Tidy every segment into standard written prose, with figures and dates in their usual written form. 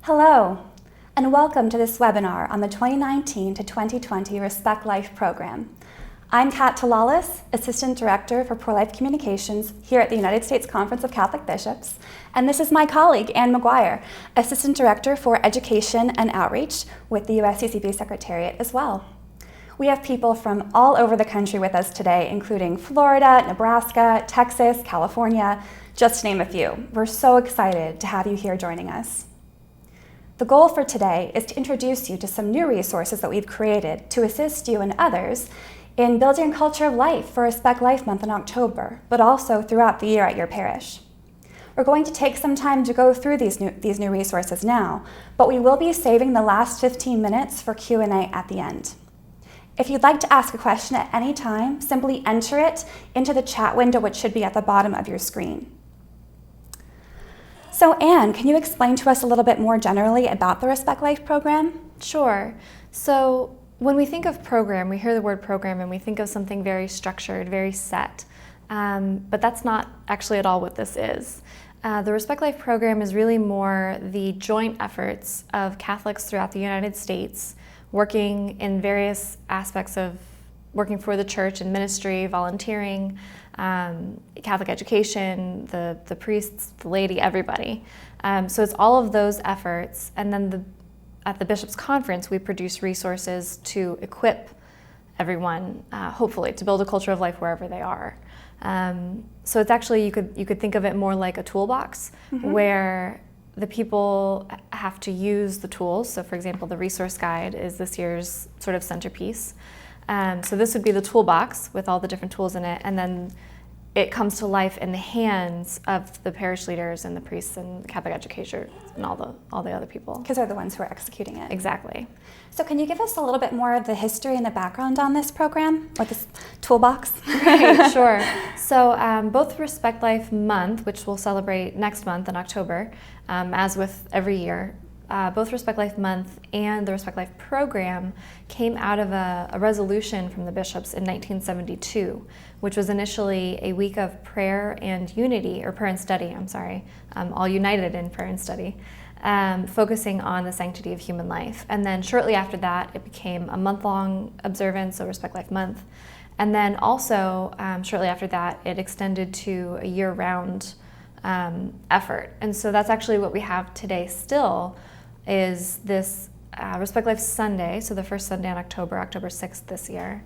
Hello, and welcome to this webinar on the 2019 to 2020 Respect Life program. I'm Kat Talalis, Assistant Director for Pro-Life Communications here at the United States Conference of Catholic Bishops, and this is my colleague, Ann McGuire, Assistant Director for Education and Outreach with the USCCB Secretariat as well. We have people from all over the country with us today, including Florida, Nebraska, Texas, California, just to name a few. We're so excited to have you here joining us. The goal for today is to introduce you to some new resources that we've created to assist you and others in building a culture of life for Respect Life Month in October, but also throughout the year at your parish. We're going to take some time to go through these new resources now, but we will be saving the last 15 minutes for Q&A at the end. If you'd like to ask a question at any time, simply enter it into the chat window, which should be at the bottom of your screen. So Anne, can you explain to us a little bit more generally about the Respect Life program? Sure. So when we think of program, we hear the word program and we think of something very structured, very set, but that's not actually at all what this is. The Respect Life program is really more the joint efforts of Catholics throughout the United States working in various aspects of working for the church and ministry, volunteering, Catholic education, the priests, the laity, everybody. So it's all of those efforts, and then at the Bishops' Conference, we produce resources to equip everyone, hopefully, to build a culture of life wherever they are. So it's actually, you could think of it more like a toolbox, where the people have to use the tools. So for example, the resource guide is this year's sort of centerpiece. So this would be the toolbox with all the different tools in it, and then it comes to life in the hands of the parish leaders and the priests and Catholic educators and all the other people. Because they're the ones who are executing it. Exactly. So can you give us a little bit more of the history and the background on this program, or this toolbox? Right, sure. So both Respect Life Month, which we'll celebrate next month in October, as with every year, both Respect Life Month and the Respect Life program came out of a resolution from the bishops in 1972, which was initially a week of prayer and unity, or prayer and study, I'm sorry, all united in prayer and study, focusing on the sanctity of human life. And then shortly after that, it became a month-long observance, so Respect Life Month. And then also, shortly after that, it extended to a year-round effort. And so that's actually what we have today still, is this Respect Life Sunday, so the first Sunday in October 6th this year,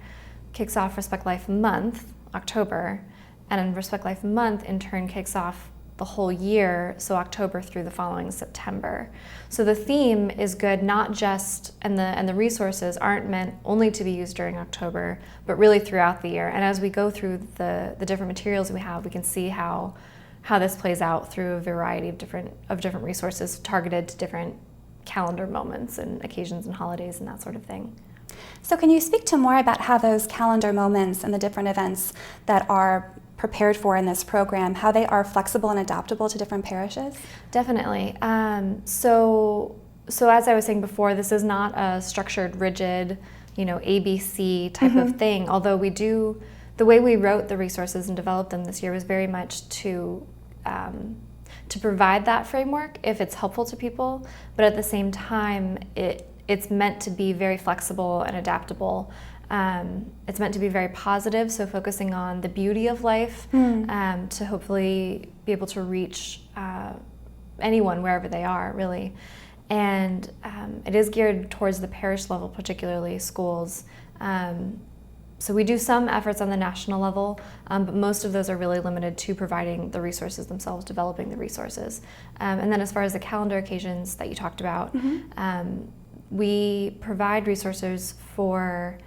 kicks off Respect Life Month, October, and then Respect Life Month in turn kicks off the whole year, so October through the following September. So the theme is good, not just, and the resources aren't meant only to be used during October, but really throughout the year. And as we go through the different materials we have, we can see how this plays out through a variety of different resources targeted to different calendar moments and occasions and holidays and that sort of thing. So can you speak to more about how those calendar moments and the different events that are prepared for in this program, how they are flexible and adaptable to different parishes? Definitely. So as I was saying before, this is not a structured, rigid, ABC type of thing, although we do, the way we wrote the resources and developed them this year was very much to provide that framework if it's helpful to people, but at the same time, it's meant to be very flexible and adaptable. It's meant to be very positive, so focusing on the beauty of life to hopefully be able to reach anyone wherever they are, really. And it is geared towards the parish level, particularly schools. So we do some efforts on the national level, but most of those are really limited to providing the resources themselves, developing the resources. And then as far as the calendar occasions that you talked about, we provide resources for,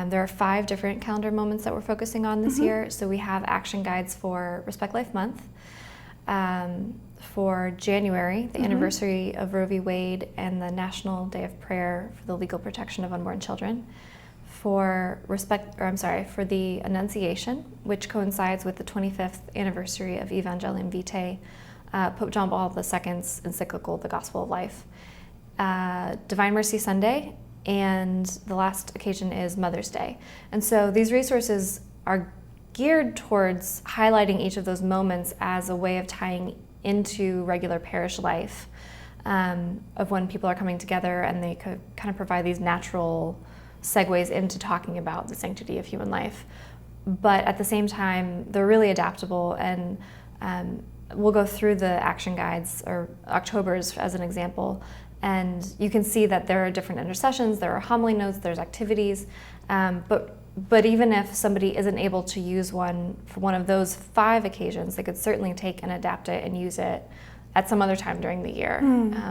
there are 5 different calendar moments that we're focusing on this year. So we have action guides for Respect Life Month, for January, the anniversary of Roe v. Wade and the National Day of Prayer for the Legal Protection of Unborn Children, for the Annunciation, which coincides with the 25th anniversary of Evangelium Vitae, Pope John Paul II's encyclical, The Gospel of Life, Divine Mercy Sunday, and the last occasion is Mother's Day. And so these resources are geared towards highlighting each of those moments as a way of tying into regular parish life. of when people are coming together, and they could kind of provide these natural segues into talking about the sanctity of human life. But at the same time, they're really adaptable, and we'll go through the action guides, or October's as an example, and you can see that there are different intercessions, there are homily notes, there's activities, but even if somebody isn't able to use one for one of those 5 occasions, they could certainly take and adapt it and use it at some other time during the year.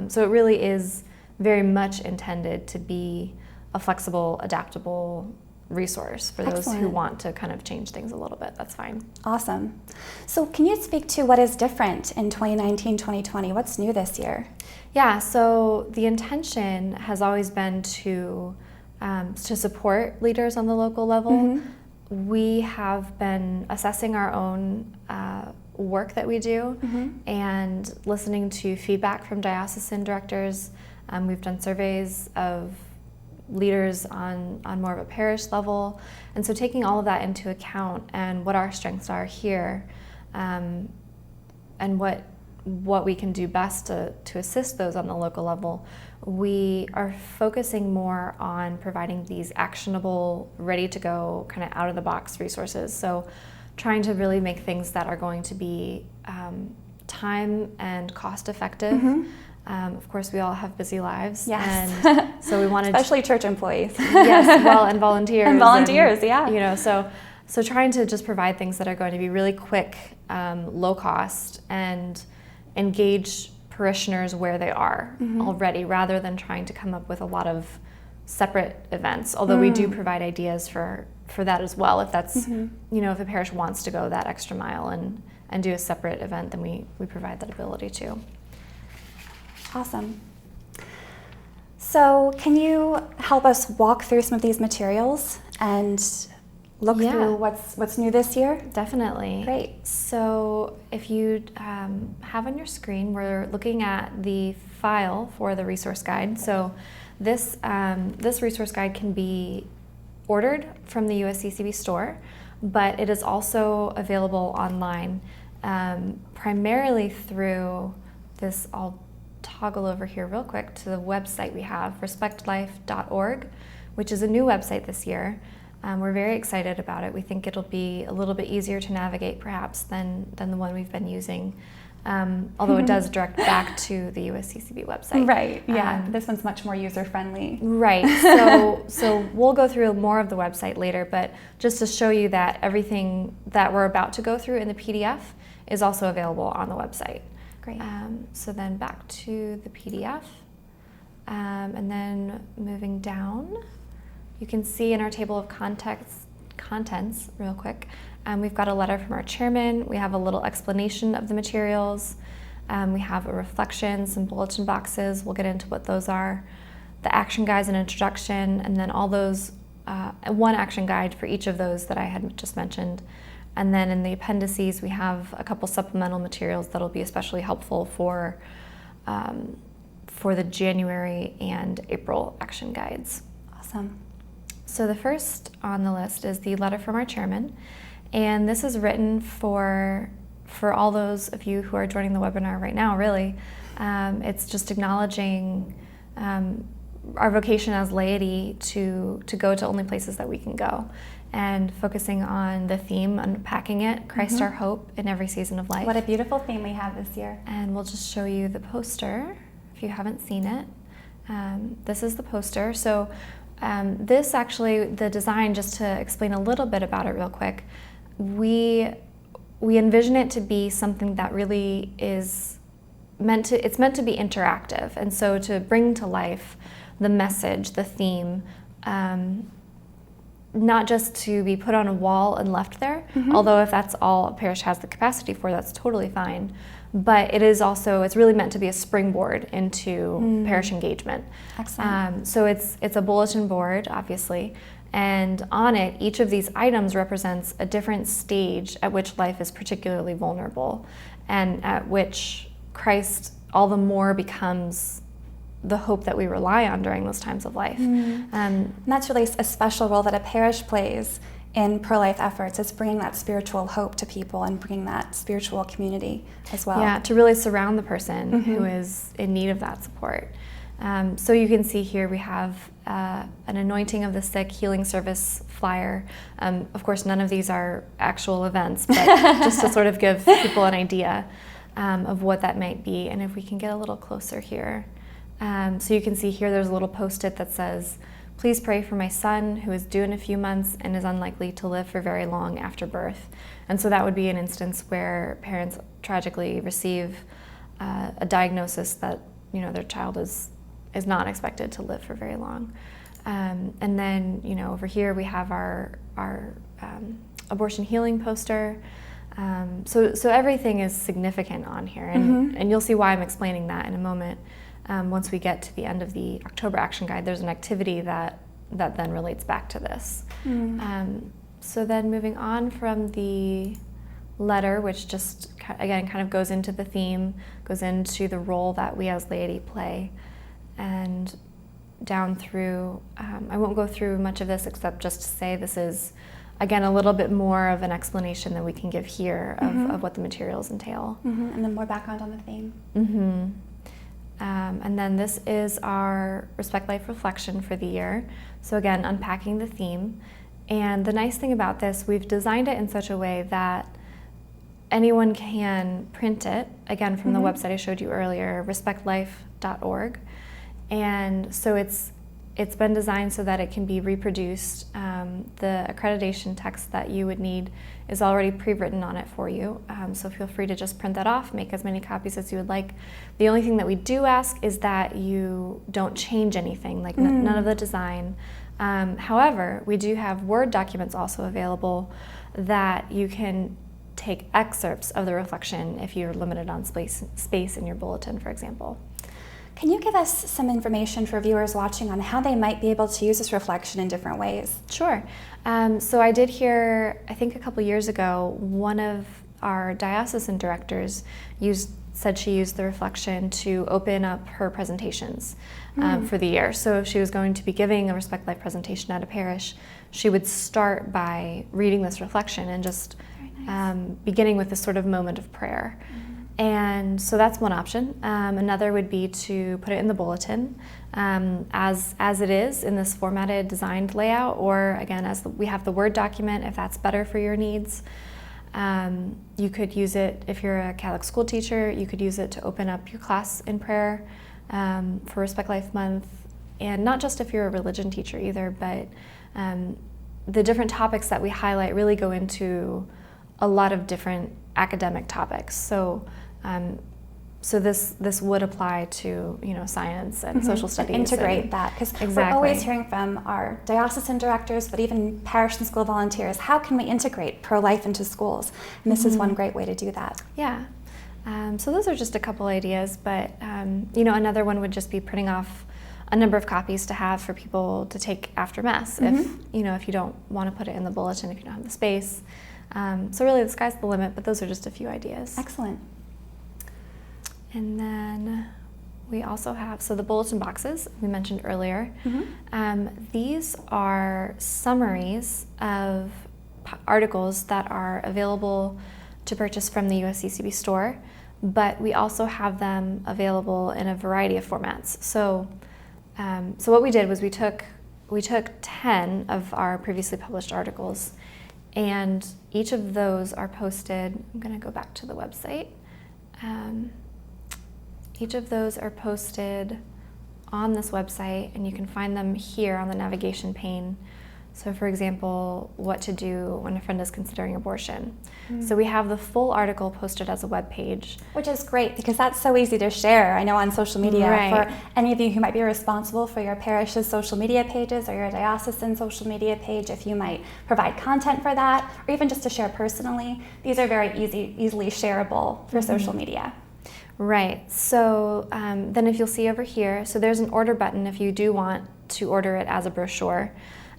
So it really is very much intended to be a flexible, adaptable resource for those who want to kind of change things a little bit. That's fine. Awesome. So can you speak to what is different in 2019-2020? What's new this year? Yeah, so the intention has always been to support leaders on the local level. We have been assessing our own work that we do and listening to feedback from diocesan directors. We've done surveys of leaders on more of a parish level, and so taking all of that into account and what our strengths are here, and what we can do best to assist those on the local level, we are focusing more on providing these actionable, ready to go, kind of out of the box resources. So trying to really make things that are going to be time and cost effective. Of course, we all have busy lives. Yes. And so we wanted especially church employees. Yes, well, and volunteers. And volunteers, yeah. You know, so trying to just provide things that are going to be really quick, low cost, and engage parishioners where they are already, rather than trying to come up with a lot of separate events. Although we do provide ideas for that as well. If that's, you know, if a parish wants to go that extra mile and do a separate event, then we provide that ability too. Awesome. So can you help us walk through some of these materials and look through what's new this year? Definitely. Great. So if you have on your screen, we're looking at the file for the resource guide. So this resource guide can be ordered from the USCCB store, but it is also available online, primarily through this. I'll toggle over here real quick to the website we have, respectlife.org, which is a new website this year. We're very excited about it. We think it'll be a little bit easier to navigate perhaps than the one we've been using, although it does direct back to the USCCB website. Right, yeah. This one's much more user-friendly. Right, so we'll go through more of the website later, but just to show you that everything that we're about to go through in the PDF is also available on the website. Great. So then back to the PDF, and then moving down, you can see in our table of contents, real quick, we've got a letter from our chairman, we have a little explanation of the materials, we have a reflection, some bulletin boxes, we'll get into what those are, the action guides and introduction, and then all those, one action guide for each of those that I had just mentioned. And then in the appendices, we have a couple supplemental materials that'll be especially helpful for the January and April action guides. Awesome. So the first on the list is the letter from our chairman, and this is written for all those of you who are joining the webinar right now, really. It's just acknowledging our vocation as laity to go to only places that we can go, and focusing on the theme, unpacking it, Christ our hope in every season of life. What a beautiful theme we have this year. And we'll just show you the poster if you haven't seen it. This is the poster. So this actually, the design, just to explain a little bit about it real quick, we envision it to be something that really is meant to be interactive, and so to bring to life the message, the theme, not just to be put on a wall and left there, although if that's all a parish has the capacity for, that's totally fine. But it is also, it's really meant to be a springboard into parish engagement. Excellent. So it's a bulletin board, obviously, and on it, each of these items represents a different stage at which life is particularly vulnerable, and at which Christ all the more becomes the hope that we rely on during those times of life. And that's really a special role that a parish plays in pro-life efforts is bringing that spiritual hope to people and bringing that spiritual community as well. Yeah, to really surround the person who is in need of that support. So you can see here we have an anointing of the sick healing service flyer. Of course, none of these are actual events, but just to sort of give people an idea of what that might be. And if we can get a little closer here. So you can see here there's a little post-it that says, "Please pray for my son who is due in a few months and is unlikely to live for very long after birth." And so that would be an instance where parents tragically receive a diagnosis that their child is not expected to live for very long. And then over here we have our abortion healing poster. So everything is significant on here, and you'll see why I'm explaining that in a moment. Once we get to the end of the October Action Guide, there's an activity that then relates back to this. So then moving on from the letter, which just again kind of goes into the theme, goes into the role that we as laity play, and down through, I won't go through much of this except just to say this is, again, a little bit more of an explanation than we can give here of what the materials entail. And then more background on the theme. And then this is our Respect Life reflection for the year. So again, unpacking the theme. And the nice thing about this, we've designed it in such a way that anyone can print it, again, from the website I showed you earlier, respectlife.org. And so it's been designed so that it can be reproduced. The accreditation text that you would need is already pre-written on it for you. So feel free to just print that off, make as many copies as you would like. The only thing that we do ask is that you don't change anything, like none of the design. However, we do have Word documents also available that you can take excerpts of the reflection if you're limited on space in your bulletin, for example. Can you give us some information for viewers watching on how they might be able to use this reflection in different ways? Sure. So I did hear, I think a couple years ago, one of our diocesan directors said she used the reflection to open up her presentations for the year. So if she was going to be giving a Respect Life presentation at a parish, she would start by reading this reflection and just beginning with this sort of moment of prayer. And so that's one option. Another would be to put it in the bulletin as it is in this formatted, designed layout, or again, as we have the Word document, if that's better for your needs. You could use it, if you're a Catholic school teacher, you could use it to open up your class in prayer for Respect Life Month. And not just if you're a religion teacher either, but the different topics that we highlight really go into a lot of different academic topics. So this would apply to science and social studies. Integrate that, because we're always hearing from our diocesan directors, but even parish and school volunteers, how can we integrate pro-life into schools? And this is one great way to do that. Yeah. So those are just a couple ideas, but another one would just be printing off a number of copies to have for people to take after Mass if you don't want to put it in the bulletin, if you don't have the space. So really the sky's the limit, but those are just a few ideas. Excellent. And then we also have, so the bulletin boxes we mentioned earlier. These are summaries of articles that are available to purchase from the USCCB store, but we also have them available in a variety of formats. So what we did was we took 10 of our previously published articles, and each of those are posted. I'm going to go back to the website. Each of those are posted on this website, and you can find them here on the navigation pane. So for example, what to do when a friend is considering abortion. So we have the full article posted as a web page. Which is great, because that's so easy to share, I know, on social media. Right. For any of you who might be responsible for your parish's social media pages or your diocesan social media page, if you might provide content for that, or even just to share personally, these are very easily shareable for social media. Right. So then if you'll see over here, so there's an order button if you do want to order it as a brochure.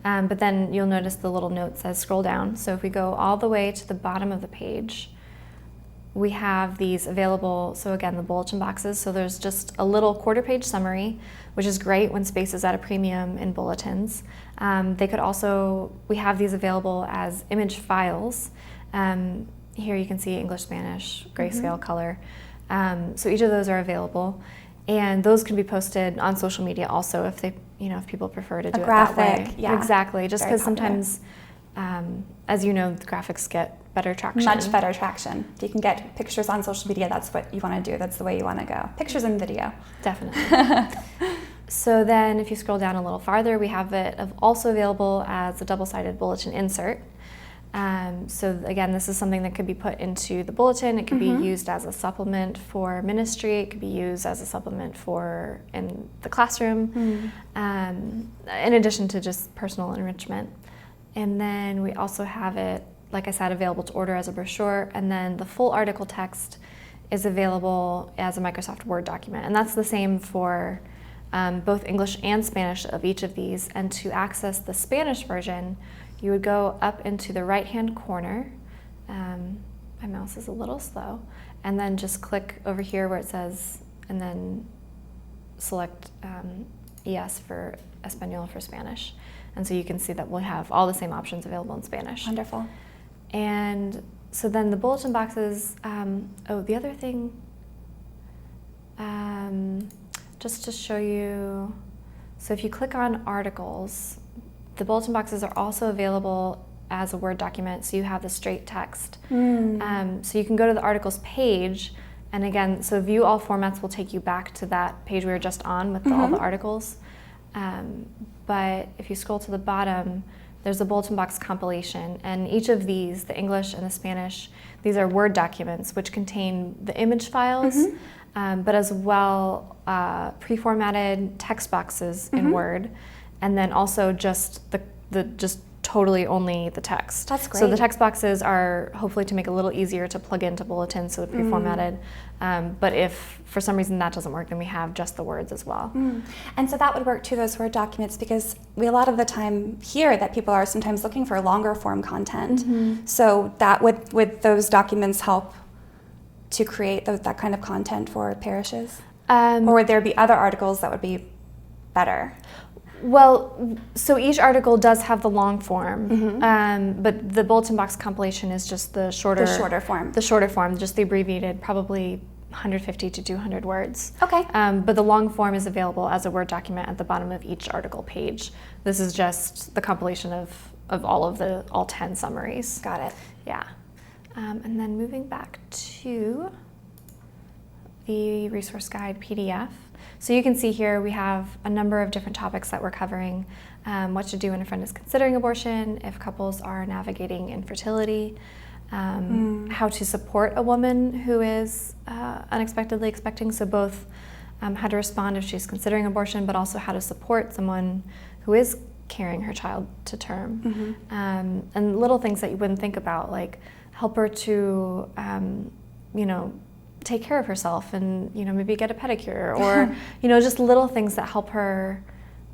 But then you'll notice the little note says scroll down. So if we go all the way to the bottom of the page, we have these available, so again, the bulletin boxes. So there's just a little quarter-page summary, which is great when space is at a premium in bulletins. They could also, we have these available as image files. Here you can see English, Spanish, grayscale, color. So each of those are available, and those can be posted on social media also if they, if people prefer to do it that way. Yeah. Exactly, just Very because sometimes, as you know, the graphics get better traction. Much better traction. You can get pictures on social media. That's what you want to do. That's the way you want to go. Pictures and video. Definitely. So then if you scroll down a little farther, we have it also available as a double-sided bulletin insert. So again, this is something that could be put into the bulletin. It could be used as a supplement for ministry. It could be used as a supplement for in the classroom, in addition to just personal enrichment. And then we also have it, like I said, available to order as a brochure, and then the full article text is available as a Microsoft Word document. And that's the same for both English and Spanish of each of these. And to access the Spanish version, you would go up into the right-hand corner. My mouse is a little slow. And then just click over here where it says, and then select ES for Espanol for Spanish. And so you can see that we'll have all the same options available in Spanish. Wonderful. And so then the bulletin boxes, the other thing, just to show you, so if you click on articles, the bulletin boxes are also available as a Word document, so you have the straight text. So you can go to the articles page, and again, so view all formats will take you back to that page we were just on with all the articles. But if you scroll to the bottom, there's a bulletin box compilation, and each of these, the English and the Spanish, these are Word documents which contain the image files, but as well pre-formatted text boxes in Word, and then also just just totally only the text. That's great. So the text boxes are hopefully to make it a little easier to plug into bulletins, so the pre-formatted. But if for some reason that doesn't work, then we have just the words as well. And so that would work too, those Word documents, because we a lot of the time hear that people are sometimes looking for longer form content. So that would those documents help to create that kind of content for parishes? Or would there be other articles that would be better? Well, so each article does have the long form, but the bulletin box compilation is just the shorter form. The shorter form, just the abbreviated, probably 150 to 200 words. Okay. But the long form is available as a Word document at the bottom of each article page. This is just the compilation of all 10 summaries. Got it. Yeah. And then moving back to the resource guide PDF. So you can see here we have a number of different topics that we're covering. What to do when a friend is considering abortion, if couples are navigating infertility, how to support a woman who is unexpectedly expecting, so both how to respond if she's considering abortion, but also how to support someone who is carrying her child to term. And little things that you wouldn't think about, like help her to, take care of herself and, maybe get a pedicure or, just little things that help her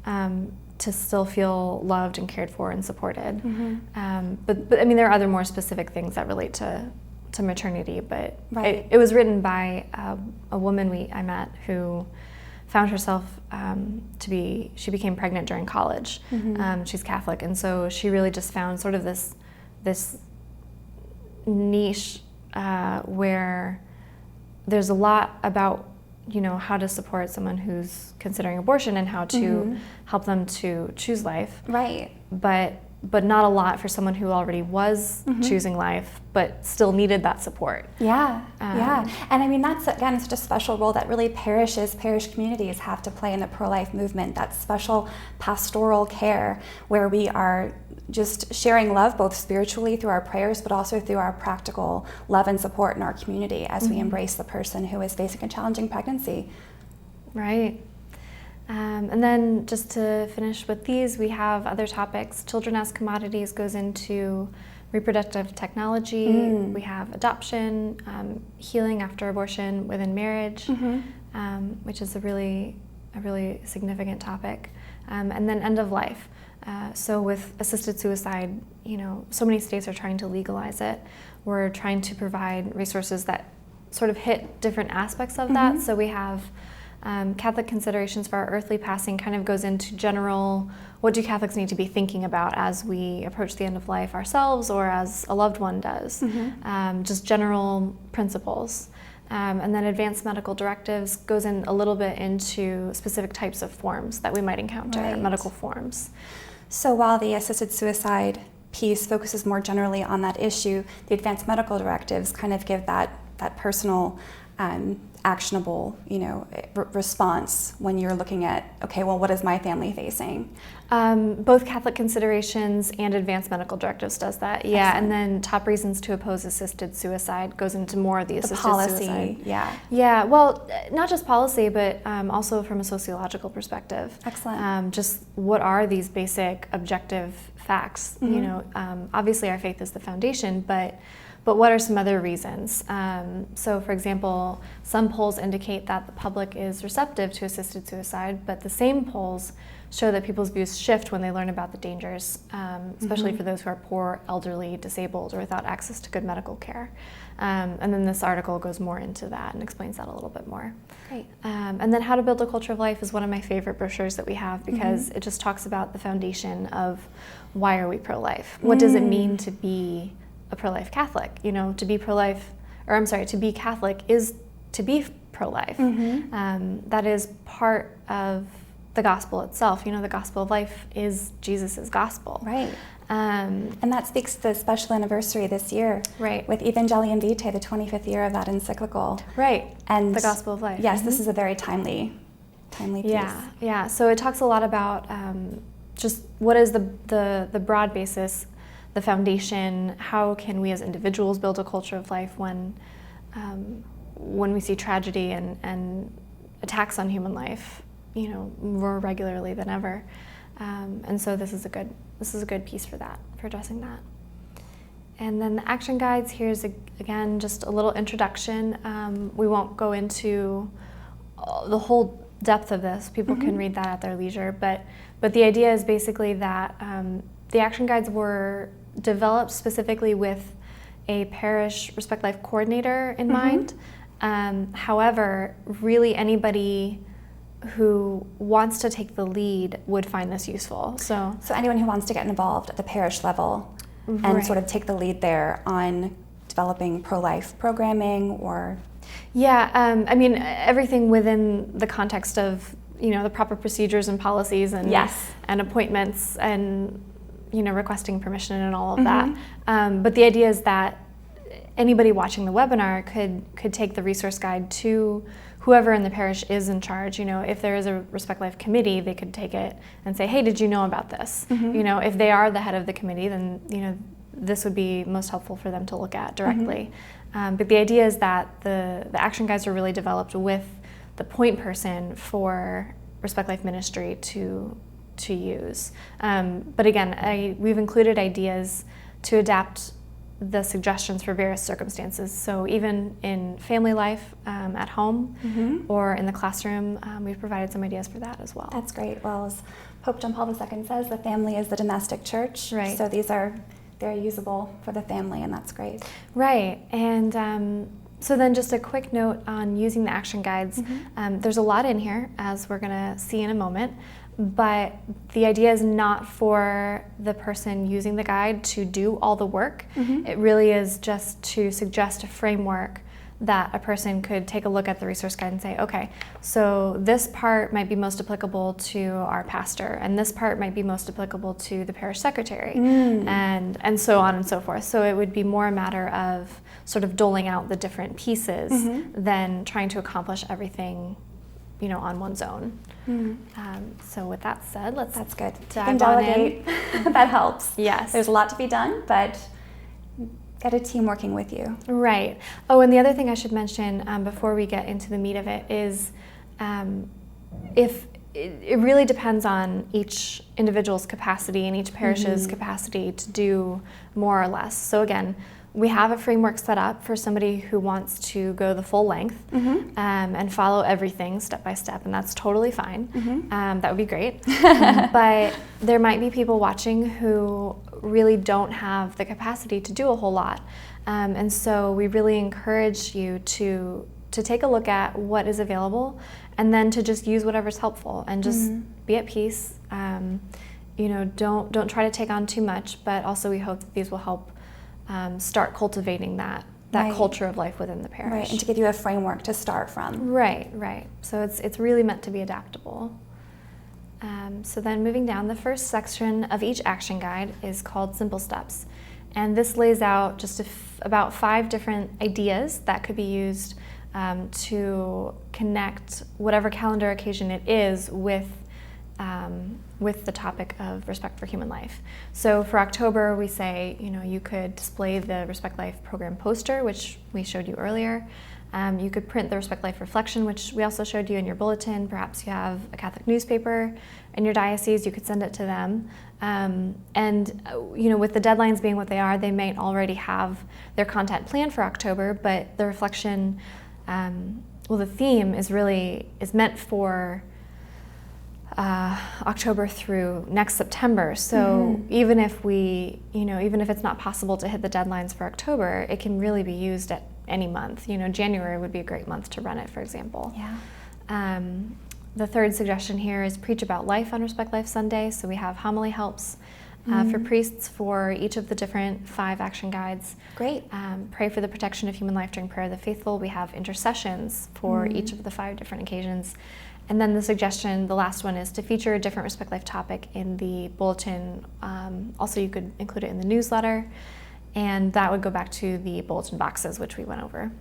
to still feel loved and cared for and supported. But I mean, there are other more specific things that relate to maternity, but it was written by a woman I met who found herself she became pregnant during college. She's Catholic, and so she really just found sort of this niche where there's a lot about how to support someone who's considering abortion and how to help them to choose life. Right. But not a lot for someone who already was choosing life but still needed that support. Yeah. And I mean, that's, again, such a special role that really parish communities have to play in the pro-life movement, that special pastoral care where we are just sharing love both spiritually through our prayers but also through our practical love and support in our community as we embrace the person who is facing a challenging pregnancy. Right. And then just to finish with these, we have other topics. Children as Commodities goes into reproductive technology. We have adoption, healing after abortion within marriage, which is a really significant topic. And then end of life. So with assisted suicide, so many states are trying to legalize it. We're trying to provide resources that sort of hit different aspects of that. So we have Catholic considerations for our earthly passing kind of goes into general, what do Catholics need to be thinking about as we approach the end of life ourselves or as a loved one does, just general principles. And then advanced medical directives goes in a little bit into specific types of forms that we might encounter, medical forms. So while the assisted suicide piece focuses more generally on that issue, the advanced medical directives kind of give that personal, actionable, response when you're looking at, okay, well, what is my family facing? Both Catholic considerations and advanced medical directives does that. Yeah, Excellent. and then top reasons to oppose assisted suicide goes into more of the assisted policy, suicide. yeah. Yeah, well, not just policy, but also from a sociological perspective. Excellent. Just what are these basic objective facts? Obviously our faith is the foundation, but what are some other reasons? So for example, some polls indicate that the public is receptive to assisted suicide, but the same polls show that people's views shift when they learn about the dangers, especially for those who are poor, elderly, disabled, or without access to good medical care. And then this article goes more into that and explains that a little bit more. Great. And then How to Build a Culture of Life is one of my favorite brochures that we have because it just talks about the foundation of why are we pro-life? What does it mean to be a pro-life Catholic? To be pro-life, to be Catholic is to be pro-life. That is part of the gospel itself. The gospel of life is Jesus's gospel. Right. And that speaks to the special anniversary this year. Right. With Evangelii Vitae, the 25th year of that encyclical. Right. And the gospel of life. Yes, this is a very timely piece. Yeah. So it talks a lot about just what is the broad basis, the foundation. How can we as individuals build a culture of life when we see tragedy and attacks on human life, more regularly than ever. And so this is a good piece for that, for addressing that. And then the action guides, here's again just a little introduction. We won't go into the whole depth of this. People can read that at their leisure, but the idea is basically that the action guides were developed specifically with a parish Respect Life coordinator in mind. However, really anybody who wants to take the lead would find this useful. So anyone who wants to get involved at the parish level and sort of take the lead there on developing pro-life programming or... Yeah, everything within the context of, the proper procedures and policies and and appointments and, requesting permission and all of that. But the idea is that anybody watching the webinar could take the resource guide to whoever in the parish is in charge. If there is a Respect Life committee, they could take it and say, hey, did you know about this? If they are the head of the committee, then this would be most helpful for them to look at directly. But the idea is that the action guides are really developed with the point person for Respect Life ministry to use. But again, we've included ideas to adapt the suggestions for various circumstances. So even in family life at home or in the classroom, we've provided some ideas for that as well. That's great. Well, as Pope John Paul II says, the family is the domestic church. Right. So these are very usable for the family, and that's great. Right. And so then just a quick note on using the action guides. There's a lot in here, as we're going to see in a moment. But the idea is not for the person using the guide to do all the work. It really is just to suggest a framework that a person could take a look at the resource guide and say, okay, so this part might be most applicable to our pastor, and this part might be most applicable to the parish secretary, and so on and so forth. So it would be more a matter of sort of doling out the different pieces than trying to accomplish everything on one's own. So with that said, That's good. dive on on in. That helps. Yes. There's a lot to be done, but get a team working with you. Right. Oh, and the other thing I should mention before we get into the meat of it is if it really depends on each individual's capacity and each parish's capacity to do more or less. So again, we have a framework set up for somebody who wants to go the full length and follow everything step by step, and that's totally fine. That would be great. But there might be people watching who really don't have the capacity to do a whole lot. And so we really encourage you to take a look at what is available and then to just use whatever's helpful and just be at peace. Don't try to take on too much, but also we hope that these will help start cultivating that culture of life within the parish. Right, and to give you a framework to start from. Right. So it's really meant to be adaptable. So then moving down, the first section of each action guide is called Simple Steps. And this lays out just about 5 different ideas that could be used to connect whatever calendar occasion it is with the topic of respect for human life. So for October, we say, you could display the Respect Life program poster, which we showed you earlier. You could print the Respect Life reflection, which we also showed you in your bulletin. Perhaps you have a Catholic newspaper in your diocese, you could send it to them. With the deadlines being what they are, they may already have their content planned for October, but the reflection, the theme is meant for October through next September. So even if it's not possible to hit the deadlines for October, it can really be used at any month. January would be a great month to run it, for example. Yeah. The third suggestion here is Preach About Life on Respect Life Sunday. So we have homily helps for priests for each of the different 5 action guides. Great. Pray for the protection of human life during prayer of the faithful. We have intercessions for each of the 5 different occasions. And then the last one is to feature a different Respect Life topic in the bulletin. Also, you could include it in the newsletter, and that would go back to the bulletin boxes, which we went over.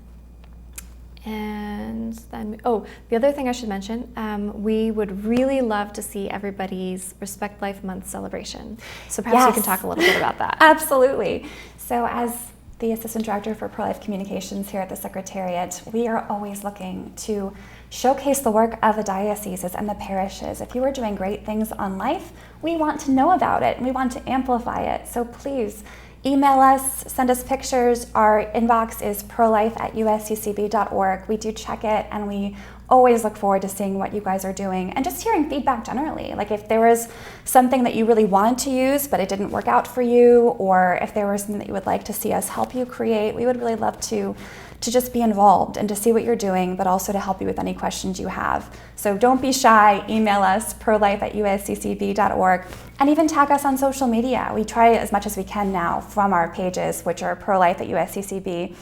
And then, the other thing I should mention, we would really love to see everybody's Respect Life Month celebration. So perhaps you can talk a little bit about that. Absolutely. So as the Assistant Director for Pro-Life Communications here at the Secretariat, we are always looking to showcase the work of the dioceses and the parishes. If you are doing great things on life, we want to know about it and we want to amplify it. So please email us, send us pictures. Our inbox is prolife@usccb.org. We do check it and we always look forward to seeing what you guys are doing and just hearing feedback generally. Like if there was something that you really wanted to use but it didn't work out for you, or if there was something that you would like to see us help you create, we would really love to just be involved and to see what you're doing, but also to help you with any questions you have. So don't be shy, email us, prolife@usccb.org, and even tag us on social media. We try as much as we can now from our pages, which are prolife@USCCB,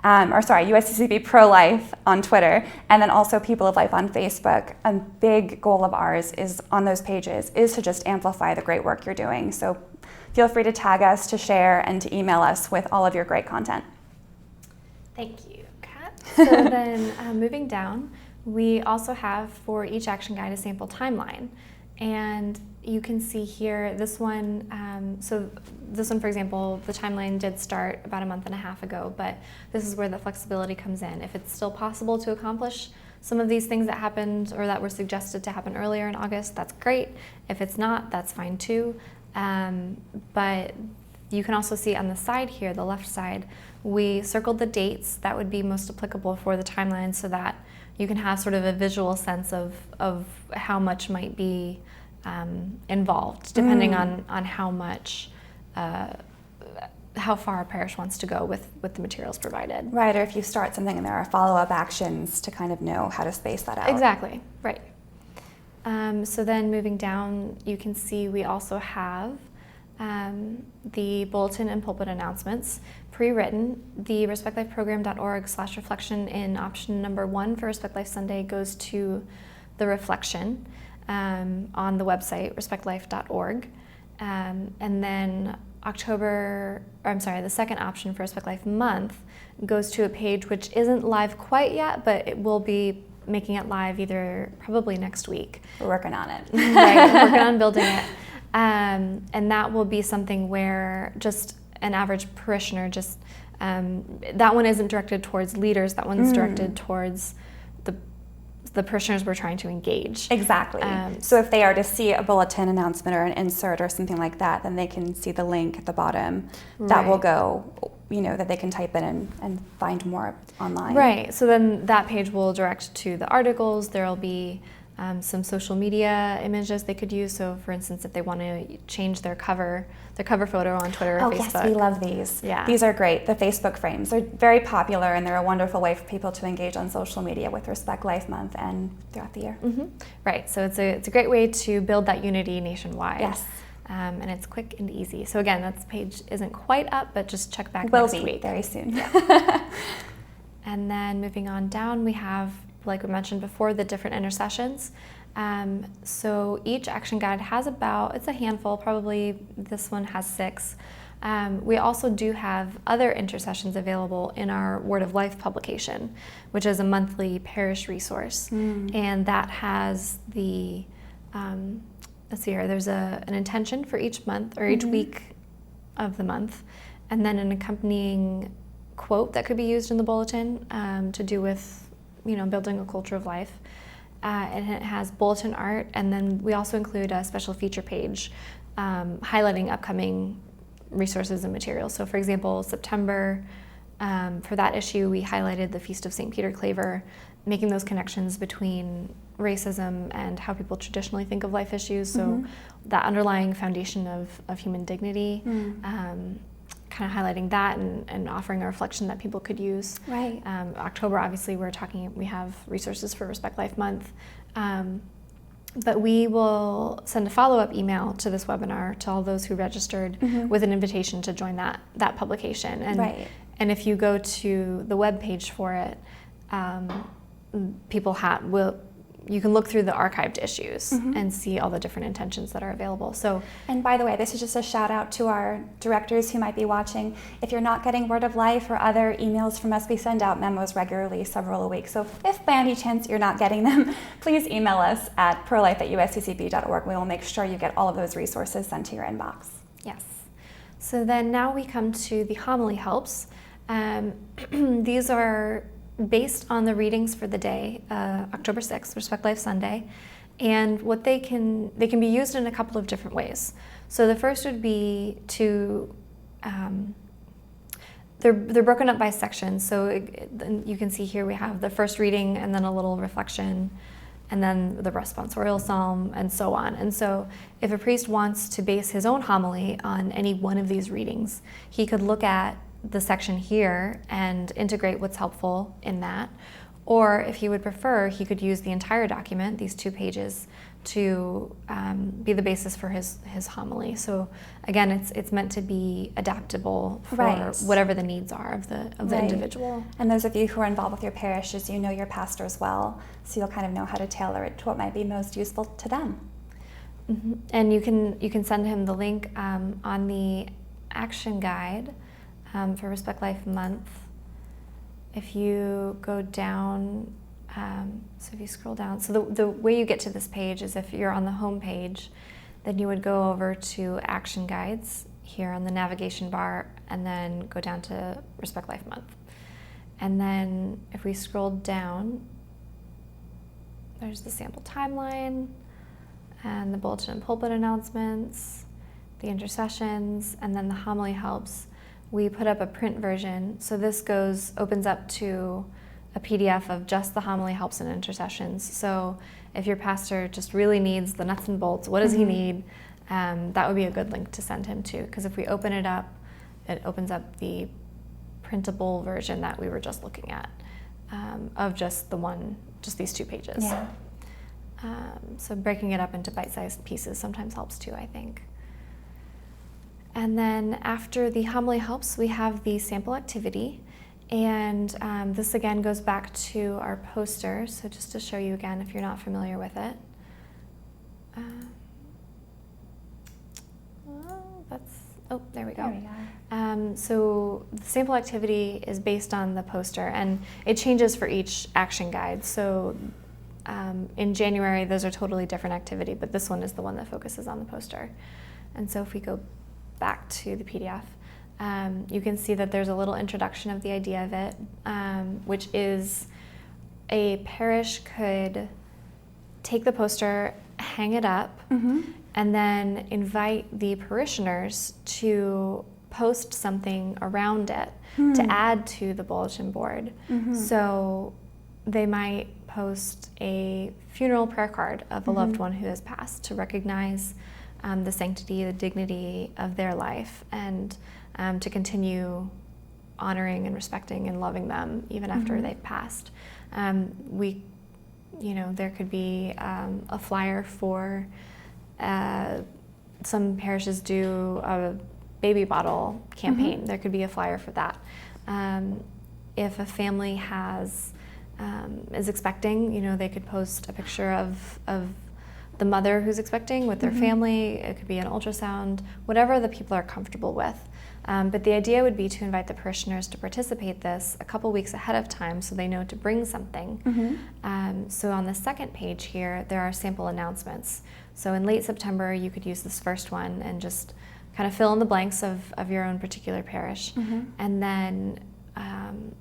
USCCB Pro-Life on Twitter, and then also People of Life on Facebook. A big goal of ours is on those pages is to just amplify the great work you're doing. So feel free to tag us, to share, and to email us with all of your great content. Thank you, Kat. So then moving down, we also have for each action guide a sample timeline. And you can see here this one, for example, the timeline did start about a month and a half ago, but this is where the flexibility comes in. If it's still possible to accomplish some of these things that happened or that were suggested to happen earlier in August, that's great. If it's not, that's fine too. But you can also see on the side here, the left side, we circled the dates that would be most applicable for the timeline so that you can have sort of a visual sense of how much might be involved, depending on how much, how far a parish wants to go with the materials provided. Right, or if you start something and there are follow-up actions to kind of know how to space that out. Exactly, right. So then moving down, you can see we also have the bulletin and pulpit announcements pre-written. The respectlifeprogram.org/reflection in option number 1 for Respect Life Sunday goes to the reflection on the website respectlife.org, and then the second option for Respect Life Month goes to a page which isn't live quite yet, but it will be making it live probably next week. We're working on it. Right, we're working on building it. And that will be something where just an average parishioner, that one isn't directed towards leaders, that one's directed towards the parishioners we're trying to engage. Exactly. So if they are to see a bulletin announcement or an insert or something like that, then they can see the link at the bottom that will go that they can type in and find more online. Right. So then that page will direct to the articles. There will be some social media images they could use. So, for instance, if they want to change their cover photo on Twitter or Facebook. Oh, yes, we love these. Yeah. These are great. The Facebook frames. They're very popular, and they're a wonderful way for people to engage on social media with Respect Life Month and throughout the year. Mm-hmm. Right. So it's a great way to build that unity nationwide. Yes. And it's quick and easy. So again, that page isn't quite up, but just check back Will next be week. very soon. Yeah. And then moving on down, we have, like we mentioned before, the different intercessions. So each action guide has it's a handful, probably this one has 6. We also do have other intercessions available in our Word of Life publication, which is a monthly parish resource. And that has the, let's see here, there's an intention for each month or each week of the month, and then an accompanying quote that could be used in the bulletin to do with, building a culture of life. And it has bulletin art, and then we also include a special feature page highlighting upcoming resources and materials. So for example, September, for that issue, we highlighted the Feast of St. Peter Claver, making those connections between racism and how people traditionally think of life issues. So that underlying foundation of human dignity, kind of highlighting that and offering a reflection that people could use. Right. October, obviously, we have resources for Respect Life Month. But we will send a follow-up email to this webinar to all those who registered with an invitation to join that publication. And, and if you go to the web page for it, you can look through the archived issues and see all the different intentions that are available. So, and by the way, this is just a shout out to our directors who might be watching. If you're not getting Word of Life or other emails from us, we send out memos regularly, several a week. So if by any chance you're not getting them, please email us at prolife@usccb.org. We will make sure you get all of those resources sent to your inbox. Yes. So then now we come to the homily helps. These are based on the readings for the day, October 6th, Respect Life Sunday, and what they can be used in a couple of different ways. So the first would be to, they're broken up by sections. So you can see here we have the first reading and then a little reflection, and then the responsorial psalm, and so on. And so if a priest wants to base his own homily on any one of these readings, he could look at the section here and integrate what's helpful in that. Or if he would prefer, he could use the entire document, these 2 pages, to be the basis for his homily. So again, it's meant to be adaptable for whatever the needs are of the individual. And those of you who are involved with your parishes, you know your pastors well, so you'll kind of know how to tailor it to what might be most useful to them. And you can send him the link on the action guide for Respect Life Month. If you go down, so if you scroll down, so the way you get to this page is if you're on the home page, then you would go over to Action Guides here on the navigation bar, and then go down to Respect Life Month. And then if we scroll down, there's the sample timeline, and the bulletin and pulpit announcements, the intercessions, and then the homily helps. We put up a print version, so this opens up to a PDF of just the homily helps and intercessions. So if your pastor just really needs the nuts and bolts, what does he need? That would be a good link to send him to, because if we open it up, it opens up the printable version that we were just looking at of just these 2 pages. Yeah. So breaking it up into bite-sized pieces sometimes helps too, I think. And then after the homily helps, we have the sample activity. And this again goes back to our poster. So just to show you again, if you're not familiar with it. There we go. So the sample activity is based on the poster, and it changes for each action guide. So in January, those are totally different activity, but this one is the one that focuses on the poster. And so if we go back to the PDF, you can see that there's a little introduction of the idea of it, which is a parish could take the poster, hang it up, and then invite the parishioners to post something around it to add to the bulletin board. So they might post a funeral prayer card of a loved one who has passed to recognize the sanctity, the dignity of their life, and to continue honoring and respecting and loving them even after they've passed. There could be a flyer for some parishes do a baby bottle campaign. There could be a flyer for that. If a family is expecting, they could post a picture of the mother who's expecting with their family. It could be an ultrasound, whatever the people are comfortable with. But the idea would be to invite the parishioners to participate this a couple weeks ahead of time so they know to bring something. So on the second page here, there are sample announcements. So in late September, you could use this first one and just kind of fill in the blanks of your own particular parish. And then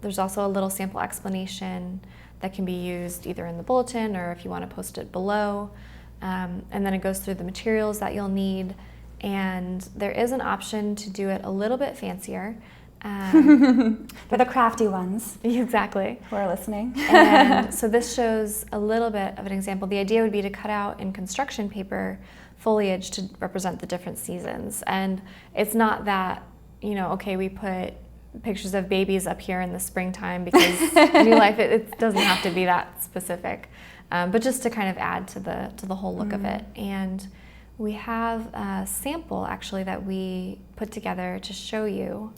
there's also a little sample explanation that can be used either in the bulletin or if you want to post it below. And then it goes through the materials that you'll need. And there is an option to do it a little bit fancier. For the crafty ones. Exactly. Who are listening. And so this shows a little bit of an example. The idea would be to cut out in construction paper foliage to represent the different seasons. And it's not that, okay, we put pictures of babies up here in the springtime because new life, it doesn't have to be that specific. But just to kind of add to the whole look of it. And we have a sample actually that we put together to show you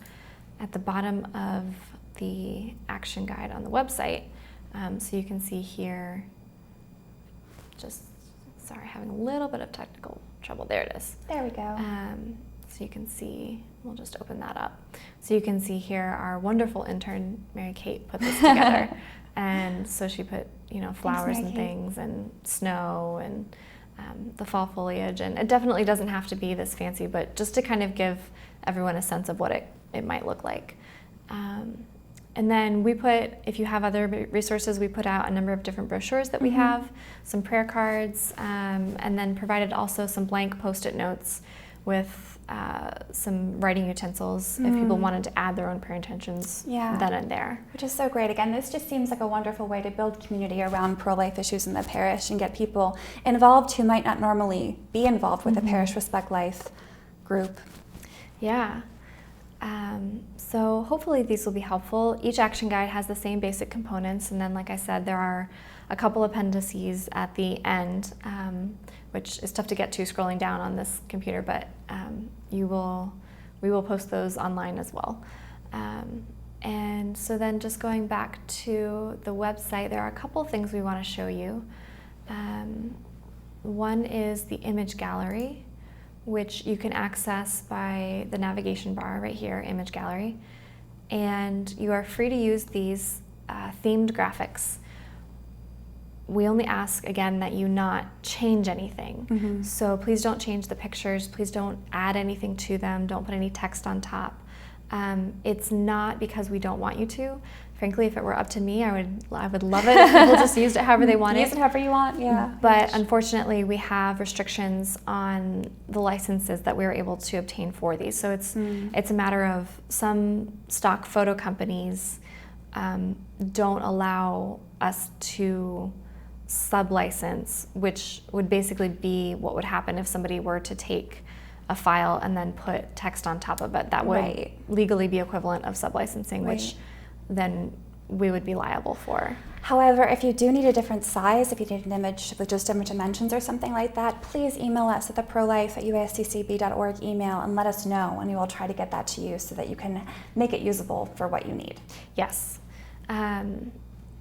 at the bottom of the action guide on the website. So you can see here, having a little bit of technical trouble. There it is. There we go. So you can see, we'll just open that up. So you can see here our wonderful intern, Mary Kate, put this together. And so she put, flowers and things and snow and the fall foliage. And it definitely doesn't have to be this fancy, but just to kind of give everyone a sense of what it might look like. And then if you have other resources, we put out a number of different brochures that we have, some prayer cards, and then provided also some blank Post-it notes with some writing utensils if people wanted to add their own prayer intentions then and there. Which is so great. Again, this just seems like a wonderful way to build community around pro-life issues in the parish and get people involved who might not normally be involved with the Parish Respect Life group. Yeah. So hopefully these will be helpful. Each action guide has the same basic components, and then like I said, there are a couple appendices at the end, which is tough to get to scrolling down on this computer, but we will post those online as well. And so then just going back to the website, there are a couple things we want to show you. One is the image gallery, which you can access by the navigation bar right here, Image Gallery. And you are free to use these themed graphics. We only ask, again, that you not change anything. So please don't change the pictures, please don't add anything to them, don't put any text on top. It's not because we don't want you to. Frankly, if it were up to me, I would love it if people just used it however they want. Use it however you want, yeah. But unfortunately, we have restrictions on the licenses that we are able to obtain for these. So it's a matter of some stock photo companies don't allow us to sub-license, which would basically be what would happen if somebody were to take a file and then put text on top of it. That would legally be equivalent of sub-licensing, which then we would be liable for. However, if you do need a different size, if you need an image with just different dimensions or something like that, please email us at the prolife@usccb.org email and let us know, and we will try to get that to you so that you can make it usable for what you need. Yes.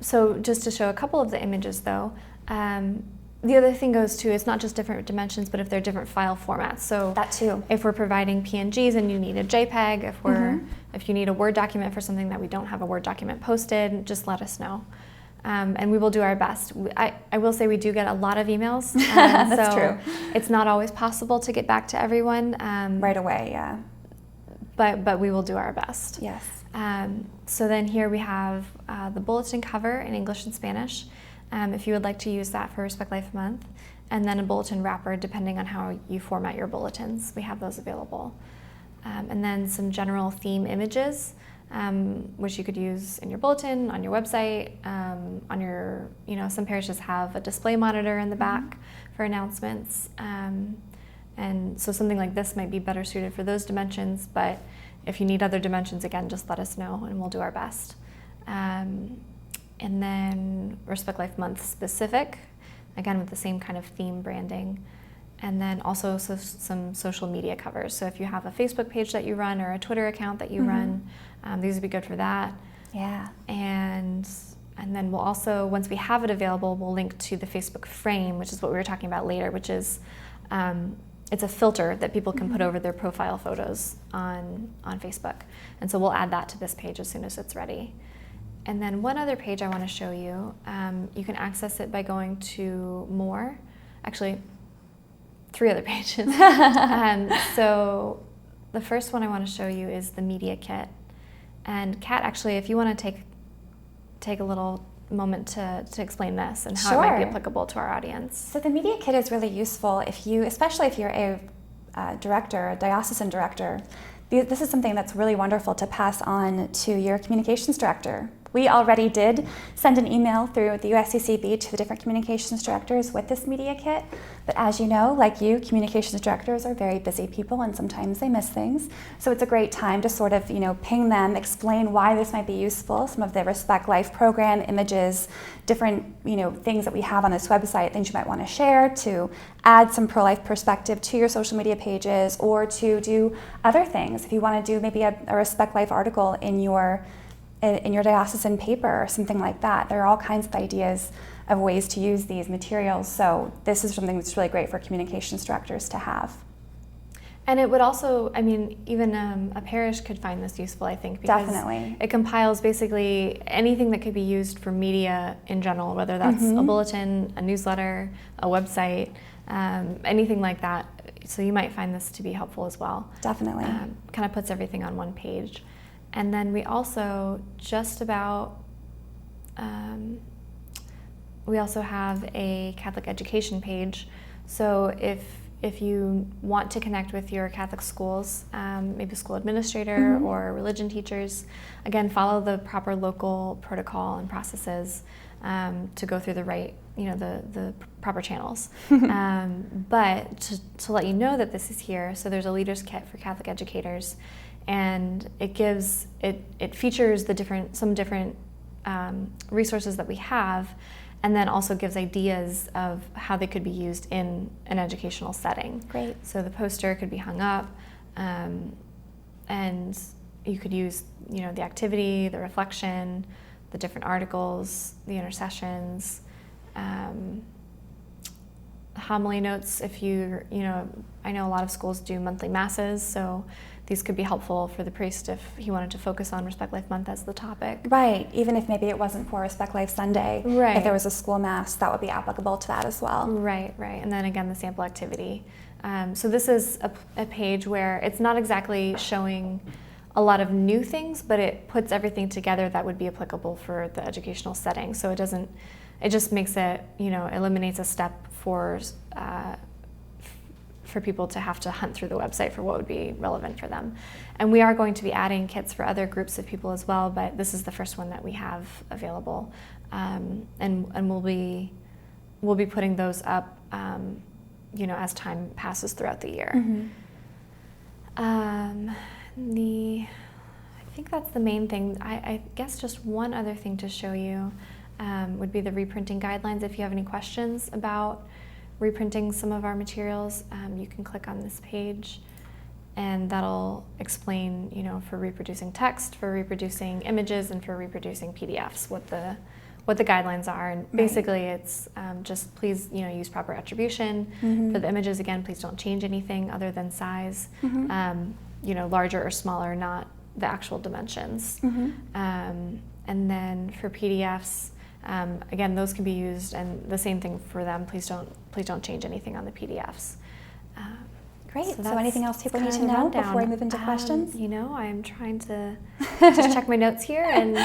So just to show a couple of the images though, the other thing goes to, it's not just different dimensions, but if they're different file formats. So that too. If we're providing PNGs and you need a JPEG, if you need a Word document for something that we don't have a Word document posted, just let us know. And we will do our best. I will say we do get a lot of emails. That's true. It's not always possible to get back to everyone. Right away, yeah. But we will do our best. Yes. So then here we have the bulletin cover in English and Spanish. If you would like to use that for Respect Life Month, and then a bulletin wrapper depending on how you format your bulletins. We have those available. and then some general theme images, which you could use in your bulletin, on your website, on your, some parishes have a display monitor in the back for announcements. And so something like this might be better suited for those dimensions, but if you need other dimensions, again, just let us know and we'll do our best. And then Respect Life Month specific, again with the same kind of theme branding. And then also some social media covers. So if you have a Facebook page that you run or a Twitter account that you run, these would be good for that. Yeah. And then we'll also, once we have it available, we'll link to the Facebook frame, which is what we were talking about later, which is it's a filter that people can put over their profile photos on Facebook. And so we'll add that to this page as soon as it's ready. And then one other page I want to show you, you can access it by going to more, actually 3 other pages. So the first one I want to show you is the media kit. And Kat, actually, if you want to take a little moment to explain this and how it might be applicable to our audience. So the media kit is really useful especially if you're a director, a diocesan director. This is something that's really wonderful to pass on to your communications director. We already did send an email through the USCCB to the different communications directors with this media kit, but as you know, like you, communications directors are very busy people and sometimes they miss things. So it's a great time to sort of, ping them, explain why this might be useful, some of the Respect Life program images, different, things that we have on this website, things you might want to share to add some pro-life perspective to your social media pages or to do other things. If you want to do maybe a Respect Life article in your diocesan paper or something like that. There are all kinds of ideas of ways to use these materials. So this is something that's really great for communications directors to have. And it would also, even a parish could find this useful, I think, because Definitely. It compiles basically anything that could be used for media in general, whether that's a bulletin, a newsletter, a website, anything like that. So you might find this to be helpful as well. Definitely. Kind of puts everything on one page. And then we also we also have a Catholic education page. So if you want to connect with your Catholic schools, maybe school administrator or religion teachers, again, follow the proper local protocol and processes to go through the right, the proper channels. But to let you know that this is here, so there's a leaders kit for Catholic educators. And it features some different resources that we have, and then also gives ideas of how they could be used in an educational setting. Great. So the poster could be hung up, and you could use the activity, the reflection, the different articles, the intercessions, homily notes. If I know a lot of schools do monthly masses, so these could be helpful for the priest if he wanted to focus on Respect Life Month as the topic. Right, even if maybe it wasn't for Respect Life Sunday. Right. If there was a school mass, that would be applicable to that as well. Right. And then again, the sample activity. So this is a page where it's not exactly showing a lot of new things, but it puts everything together that would be applicable for the educational setting. So it just makes it, eliminates a step for people to have to hunt through the website for what would be relevant for them. And we are going to be adding kits for other groups of people as well, but this is the first one that we have available. And we'll be putting those up, as time passes throughout the year. I think that's the main thing. I guess just one other thing to show you would be the reprinting guidelines. If you have any questions about reprinting some of our materials, you can click on this page and that'll explain, for reproducing text, for reproducing images, and for reproducing PDFs, what the guidelines are. And basically it's just please, use proper attribution. For the images, again, please don't change anything other than size, larger or smaller, not the actual dimensions. And then for PDFs, again, those can be used, and the same thing for them. Please don't change anything on the PDFs. Great. So anything else people need to know before we move into questions? I'm trying to just check my notes here, and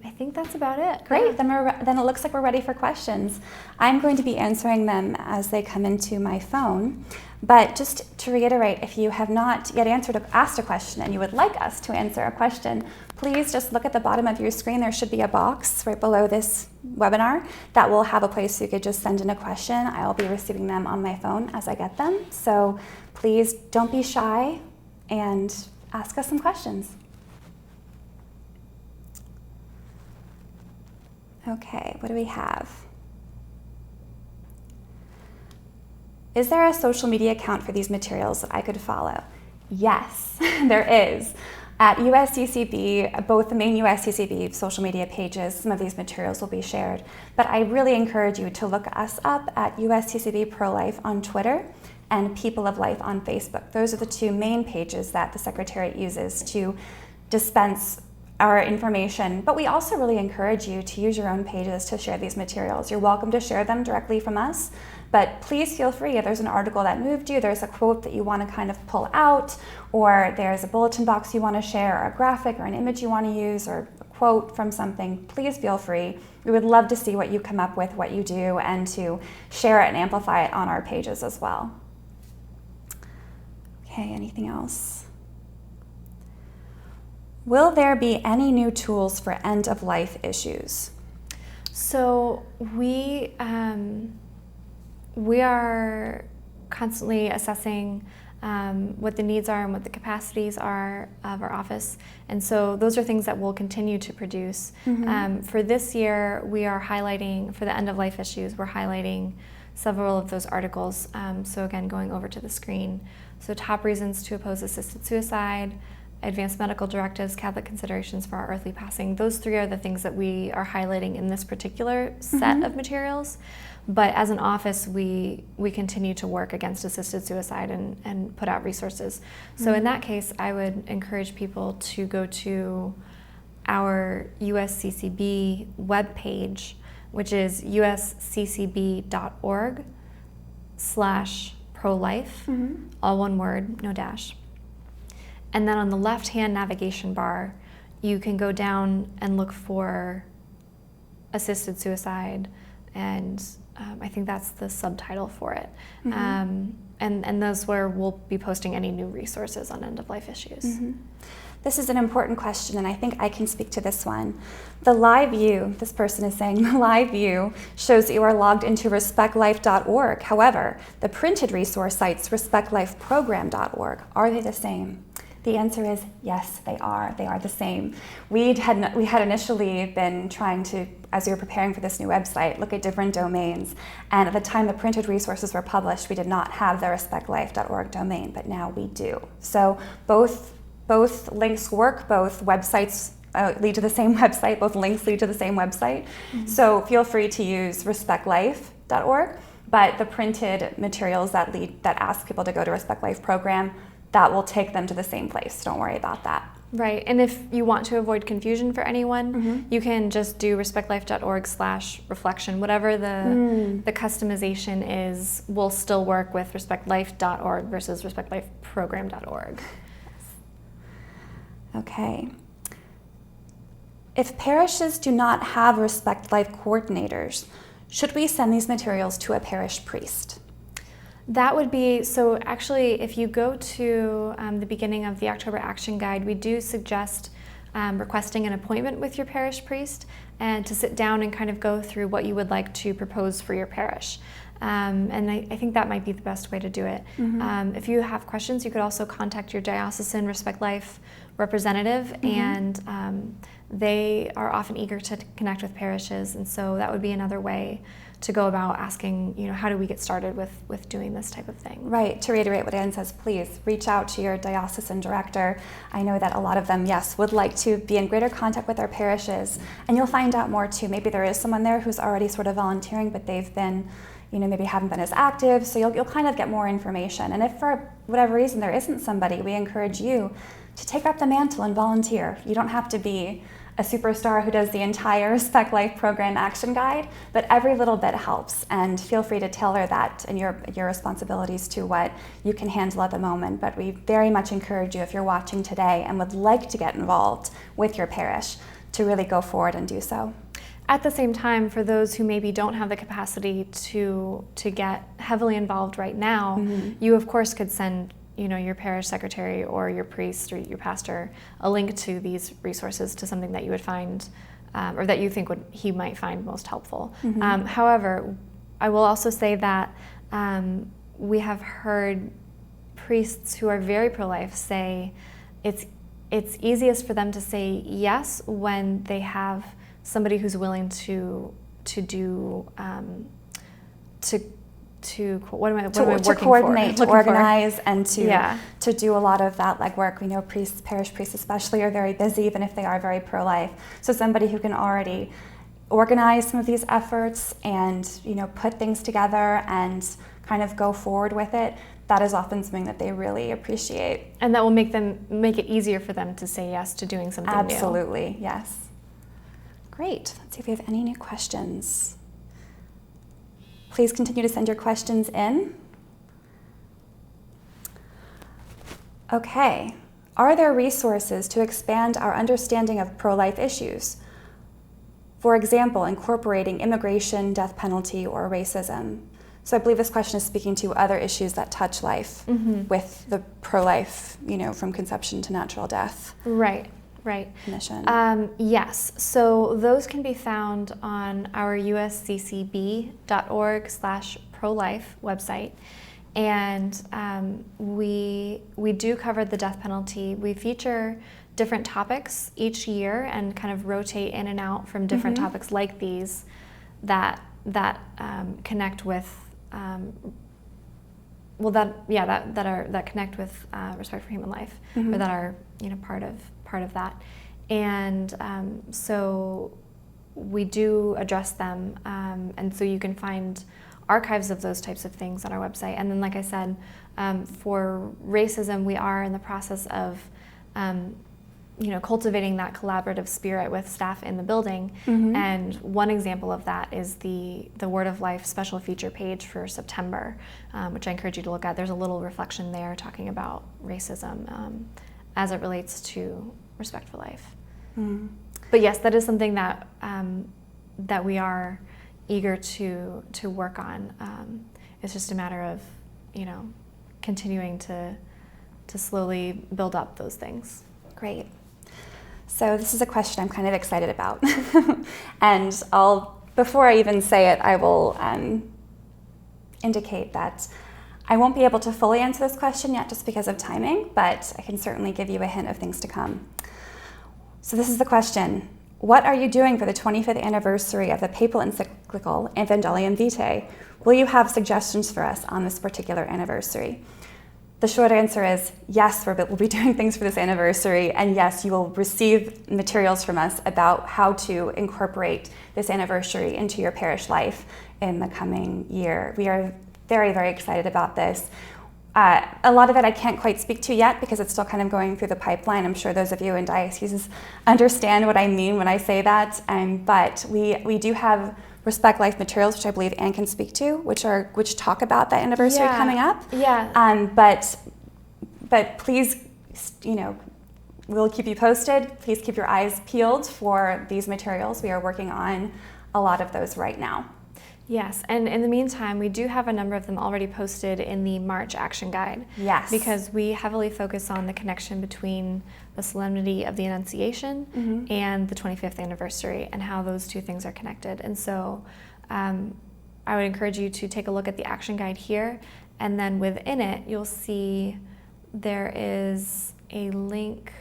I think that's about it. Great, then it looks like we're ready for questions. I'm going to be answering them as they come into my phone, but just to reiterate, if you have not yet asked a question and you would like us to answer a question, please just look at the bottom of your screen. There should be a box right below this webinar that will have a place you could just send in a question. I'll be receiving them on my phone as I get them, so please don't be shy and ask us some questions. Okay, what do we have? Is there a social media account for these materials that I could follow? Yes, there is. At USCCB, both the main USCCB social media pages, some of these materials will be shared, but I really encourage you to look us up at USCCB Pro-Life on Twitter and People of Life on Facebook. Those are the two main pages that the Secretariat uses to dispense our information, but we also really encourage you to use your own pages to share these materials. You're welcome to share them directly from us, but please feel free. If there's an article that moved you, there's a quote that you want to kind of pull out, or there's a bulletin box you want to share, or a graphic or an image you want to use, or a quote from something, please feel free. We would love to see what you come up with, what you do, and to share it and amplify it on our pages as well. Okay, anything else? Will there be any new tools for end-of-life issues? So we are constantly assessing what the needs are and what the capacities are of our office, and so those are things that we'll continue to produce. For this year, we are highlighting, for the end-of-life issues, we're highlighting several of those articles. So again, going over to the screen. So top reasons to oppose assisted suicide, advanced medical directives, Catholic considerations for our earthly passing. Those three are the things that we are highlighting in this particular set of materials. But as an office, we continue to work against assisted suicide and put out resources. So in that case, I would encourage people to go to our USCCB webpage, which is usccb.org/pro-life, all one word, no dash. And then on the left-hand navigation bar, you can go down and look for assisted suicide, and I think that's the subtitle for it. And that's where we'll be posting any new resources on end-of-life issues. This is an important question, and I think I can speak to this one. The live view, this person is saying, the live view shows that you are logged into respectlife.org. However, the printed resource sites respectlifeprogram.org. Are they the same? The answer is yes, they are. They are the same. We had initially been trying to, as we were preparing for this new website, look at different domains. And at the time the printed resources were published, we did not have the respectlife.org domain, but now we do. So both links work, both websites lead to the same website, both links lead to the same website. So feel free to use respectlife.org, but the printed materials that ask people to go to Respect Life Program, that will take them to the same place. Don't worry about that. Right, and if you want to avoid confusion for anyone, you can just do respectlife.org/reflection. Whatever the customization is, will still work with respectlife.org versus respectlifeprogram.org. Okay. If parishes do not have Respect Life coordinators, should we send these materials to a parish priest? That would be, so actually if you go to the beginning of the October Action Guide, we do suggest requesting an appointment with your parish priest and to sit down and kind of go through what you would like to propose for your parish. And I think that might be the best way to do it. If you have questions, you could also contact your diocesan Respect Life representative, and they are often eager to connect with parishes, and so that would be another way to go about asking, how do we get started with doing this type of thing? Right. To reiterate what Anne says, please reach out to your diocesan director. I know that a lot of them, yes, would like to be in greater contact with our parishes, and you'll find out more too. Maybe there is someone there who's already sort of volunteering, but they've been, maybe haven't been as active, so you'll kind of get more information. And if for whatever reason there isn't somebody, we encourage you to take up the mantle and volunteer. You don't have to be a superstar who does the entire Respect Life Program Action Guide, but every little bit helps, and feel free to tailor that and your responsibilities to what you can handle at the moment. But we very much encourage you, if you're watching today and would like to get involved with your parish, to really go forward and do so. At the same time, for those who maybe don't have the capacity to get heavily involved right now, you of course could send your parish secretary or your priest or your pastor a link to these resources, to something that you would find or that you think he might find most helpful. However, I will also say that we have heard priests who are very pro-life say it's easiest for them to say yes when they have somebody who's willing to do to coordinate, to organize, and to do a lot of that legwork. We know priests, parish priests especially, are very busy, even if they are very pro-life. So somebody who can already organize some of these efforts and put things together and kind of go forward with it, that is often something that they really appreciate. And that will make it easier for them to say yes to doing something new. Absolutely, yes. Great. Let's see if we have any new questions. Please continue to send your questions in. Okay. Are there resources to expand our understanding of pro-life issues? For example, incorporating immigration, death penalty, or racism. So I believe this question is speaking to other issues that touch life with the pro-life, from conception to natural death. Right. Mission. Yes, so those can be found on our USCCB.org/pro-life website. And we do cover the death penalty. We feature different topics each year and kind of rotate in and out from different topics like these that connect with that connect with respect for human life, or that are part of that. And so we do address them, and so you can find archives of those types of things on our website. And then, like I said, for racism, we are in the process of cultivating that collaborative spirit with staff in the building. And one example of that is the Word of Life special feature page for September, which I encourage you to look at. There's a little reflection there talking about racism as it relates to respect for life. But yes, that is something that that we are eager to work on. It's just a matter of continuing to slowly build up those things. Great. So this is a question I'm kind of excited about. And before I even say it, I will indicate that I won't be able to fully answer this question yet just because of timing, but I can certainly give you a hint of things to come. So this is the question. What are you doing for the 25th anniversary of the papal encyclical Evangelium Vitae? Will you have suggestions for us on this particular anniversary? The short answer is yes, we'll be doing things for this anniversary, and yes, you will receive materials from us about how to incorporate this anniversary into your parish life in the coming year. We are very, very excited about this. A lot of it I can't quite speak to yet because it's still kind of going through the pipeline. I'm sure those of you in dioceses understand what I mean when I say that, but we do have Respect Life materials, which I believe Anne can speak to, which talk about that anniversary coming up. But please, we'll keep you posted. Please keep your eyes peeled for these materials. We are working on a lot of those right now. Yes, and in the meantime, we do have a number of them already posted in the March Action Guide. Yes. Because we heavily focus on the connection between the Solemnity of the Annunciation and the 25th anniversary and how those two things are connected. And so I would encourage you to take a look at the Action Guide here, and then within it, you'll see there is a link,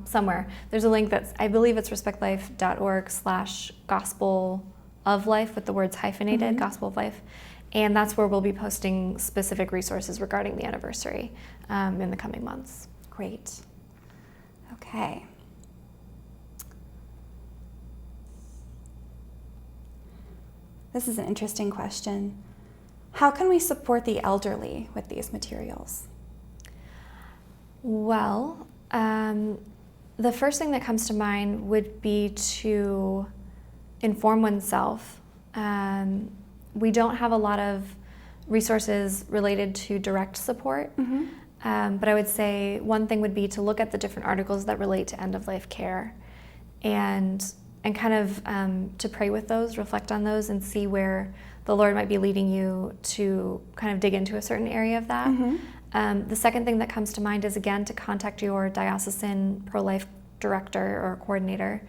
somewhere. There's a link I believe it's respectlife.org/gospel of life with the words hyphenated, Gospel of Life. And that's where we'll be posting specific resources regarding the anniversary in the coming months. Great. Okay. This is an interesting question. How can we support the elderly with these materials? Well, the first thing that comes to mind would be to inform oneself. We don't have a lot of resources related to direct support, but I would say one thing would be to look at the different articles that relate to end-of-life care and kind of to pray with those, reflect on those, and see where the Lord might be leading you to kind of dig into a certain area of that. The second thing that comes to mind is, again, to contact your diocesan pro-life director or coordinator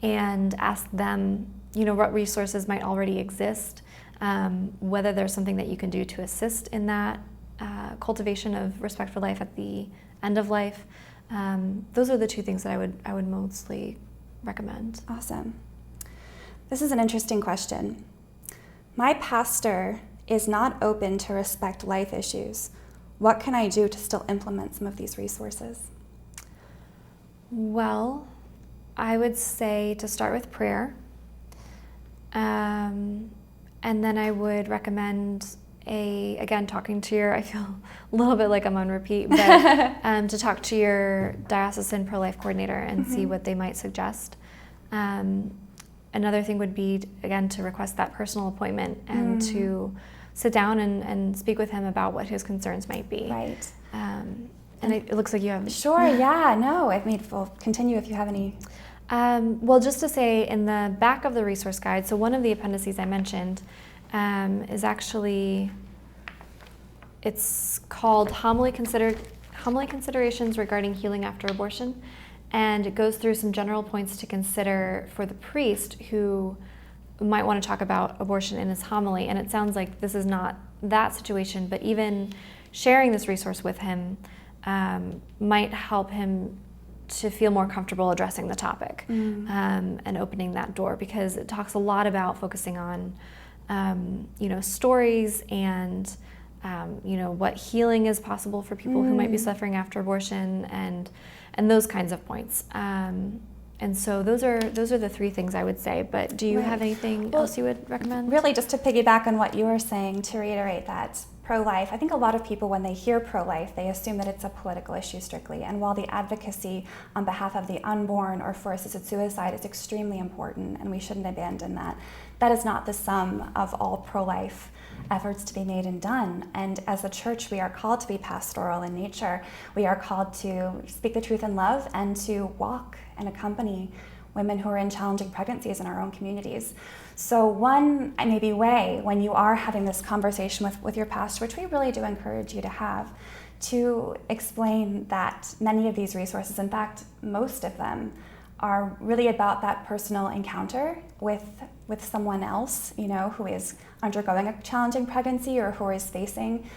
and ask them, what resources might already exist, whether there's something that you can do to assist in that cultivation of respect for life at the end of life. Those are the two things that I would mostly recommend. Awesome. This is an interesting question. My pastor is not open to respect life issues. What can I do to still implement some of these resources? Well, I would say to start with prayer. And then I would recommend again, talking to I feel a little bit like I'm on repeat, but to talk to your diocesan pro-life coordinator and see what they might suggest. Another thing would be, again, to request that personal appointment and to sit down and speak with him about what his concerns might be. Right. And it looks like you have... Sure, yeah, no, we'll continue if you have any... Well, just to say, in the back of the resource guide, so one of the appendices I mentioned is actually, it's called Homily Considerations Regarding Healing After Abortion, and it goes through some general points to consider for the priest who might want to talk about abortion in his homily. And it sounds like this is not that situation, but even sharing this resource with him might help him to feel more comfortable addressing the topic and opening that door, because it talks a lot about focusing on stories and what healing is possible for people who might be suffering after abortion and those kinds of points. And so those are the three things I would say. But do you have anything else you would recommend? Really, just to piggyback on what you were saying, to reiterate that pro-life, I think a lot of people, when they hear pro-life, they assume that it's a political issue strictly. And while the advocacy on behalf of the unborn or for assisted suicide is extremely important, and we shouldn't abandon that, that is not the sum of all pro-life efforts to be made and done. And as a church, we are called to be pastoral in nature. We are called to speak the truth in love and to walk and accompany women who are in challenging pregnancies in our own communities. So one maybe way, when you are having this conversation with your pastor, which we really do encourage you to have, to explain that many of these resources, in fact, most of them, are really about that personal encounter with someone else, who is undergoing a challenging pregnancy or who is facing,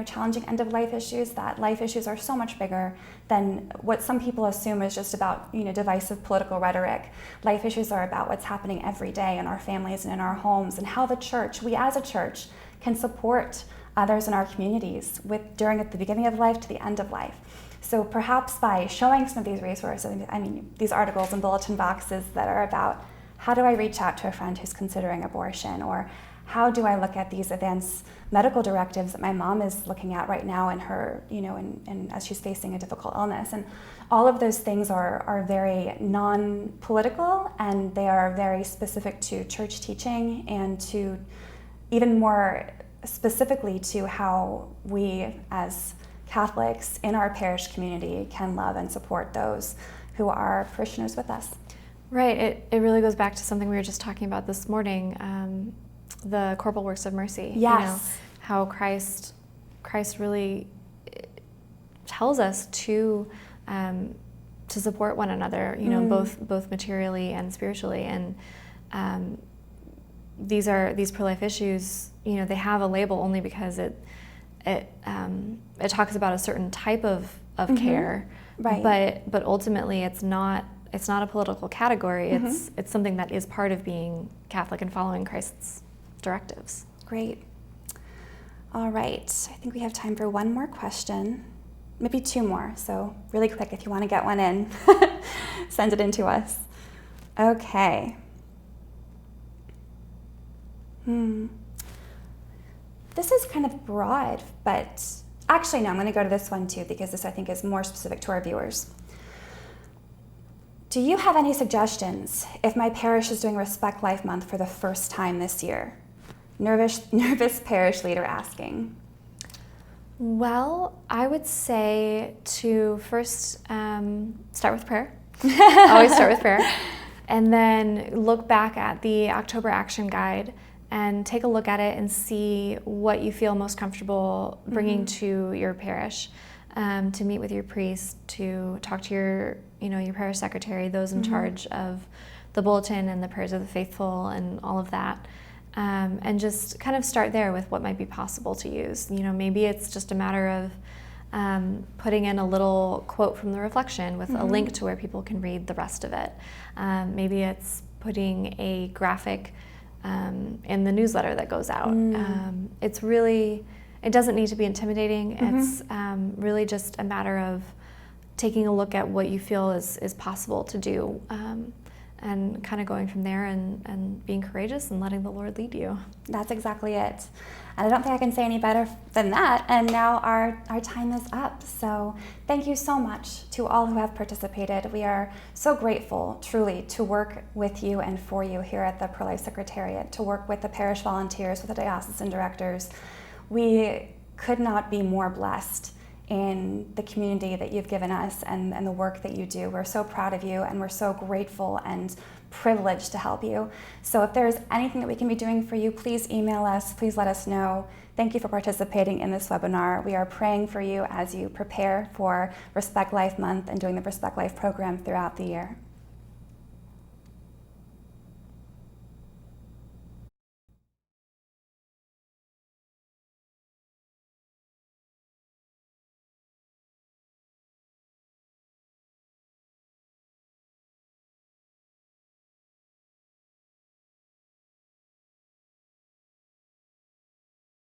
challenging end-of-life issues. That life issues are so much bigger than what some people assume is just about, divisive political rhetoric. Life issues are about what's happening every day in our families and in our homes, and how the church, we as a church, can support others in our communities at the beginning of life to the end of life. So perhaps by showing some of these resources, these articles and bulletin boxes that are about how do I reach out to a friend who's considering abortion, or how do I look at these advanced medical directives that my mom is looking at right now in her, and as she's facing a difficult illness. And all of those things are very non-political, and they are very specific to church teaching and to even more specifically to how we as Catholics in our parish community can love and support those who are parishioners with us. Right. It really goes back to something we were just talking about this morning, the corporal works of mercy. Yes. How Christ really tells us to support one another, both materially and spiritually. And these pro-life issues, they have a label only because it talks about a certain type of care, right? But ultimately, it's not a political category. It's something that is part of being Catholic and following Christ's directives. Great. All right. I think we have time for one more question, maybe two more. So really quick, if you want to get one in, send it in to us. Okay. This is kind of broad, but actually, no, I'm going to go to this one too, because this I think is more specific to our viewers. Do you have any suggestions if my parish is doing Respect Life Month for the first time this year? Nervous parish leader asking. Well, I would say to first start with prayer. Always start with prayer. And then look back at the October Action Guide and take a look at it and see what you feel most comfortable bringing to your parish, to meet with your priest, to talk to your parish secretary, those in charge of the bulletin and the prayers of the faithful and all of that. And just kind of start there with what might be possible to use. Maybe it's just a matter of putting in a little quote from the reflection with a link to where people can read the rest of it. Maybe it's putting a graphic in the newsletter that goes out. It doesn't need to be intimidating. It's really just a matter of taking a look at what you feel is possible to do, and kind of going from there and being courageous and letting the Lord lead you. That's exactly it. And I don't think I can say any better than that. And now our time is up. So thank you so much to all who have participated. We are so grateful, truly, to work with you and for you here at the Pro-Life Secretariat, to work with the parish volunteers, with the diocesan directors. We could not be more blessed in the community that you've given us and the work that you do. We're so proud of you, and we're so grateful and privileged to help you. So if there's anything that we can be doing for you, please email us, please let us know. Thank you for participating in this webinar. We are praying for you as you prepare for Respect Life Month and doing the Respect Life program throughout the year.